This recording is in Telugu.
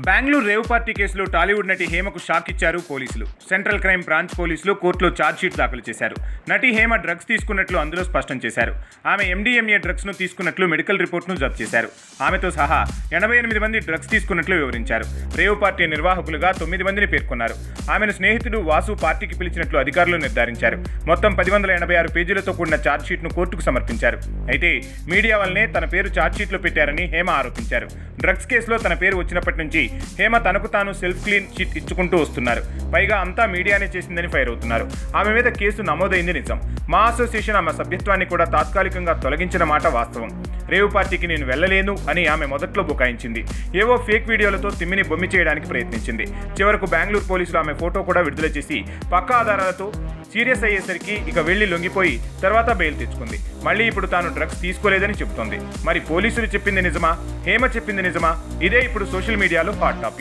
బెంగళూరు రేవ్ పార్టీ కేసులో టాలీవుడ్ నటి హేమకు షాక్ ఇచ్చారు పోలీసులు. సెంట్రల్ క్రైమ్ బ్రాంచ్ పోలీసులు కోర్టులో ఛార్జ్షీట్ దాఖలు చేశారు. నటి హేమ డ్రగ్స్ తీసుకున్నట్లు అందులో స్పష్టం చేశారు. ఆమె MDMA డ్రగ్స్ను తీసుకున్నట్లు మెడికల్ రిపోర్ట్ను జప్తు చేశారు. ఆమెతో సహా 88 మంది డ్రగ్స్ తీసుకున్నట్లు వివరించారు. రేవ్ పార్టీ నిర్వాహకులుగా 9 మందిని పేర్కొన్నారు. ఆమెను స్నేహితుడు వాసు పార్టీకి పిలిచినట్లు అధికారులు నిర్ధారించారు. మొత్తం 1086 పేజీలతో కూడిన ఛార్జ్షీట్ను కోర్టుకు సమర్పించారు. అయితే మీడియా వల్లనే తన పేరు ఛార్జ్షీట్లో పెట్టారని హేమ ఆరోపించారు. డ్రగ్స్ కేసులో తన పేరు వచ్చినప్పటి నుంచి హేమ తనకు తాను సెల్ఫ్ క్లీన్ చిట్ ఇచ్చుకుంటూ వస్తున్నారు. పైగా అంతా మీడియానే చేసిందని ఫైర్ అవుతున్నారు. ఆమె మీద కేసు నమోదైంది నిజం. మా అసోసియేషన్ ఆమె సభ్యత్వాన్ని కూడా తాత్కాలికంగా తొలగించిన మాట వాస్తవం. రేవ్ పార్టీకి నేను వెళ్ళలేను అని ఆమె మొదట్లో బుకాయించింది. ఏవో ఫేక్ వీడియోలతో తిమ్మిని బొమ్మి చేయడానికి ప్రయత్నించింది. చివరకు బెంగళూరు పోలీసులు ఆమె ఫోటో కూడా విడుదల చేసి పక్కా ఆధారాలతో సీరియస్ అయ్యేసరికి ఇక వెళ్లి లొంగిపోయి తర్వాత బెయిల్ తెచ్చుకుంది. మళ్ళీ ఇప్పుడు తాను డ్రగ్స్ తీసుకోలేదని చెబుతోంది. మరి పోలీసులు చెప్పింది నిజమా, హేమ చెప్పింది నిజమా? ఇదే ఇప్పుడు సోషల్ మీడియాలో హాట్ టాపిక్.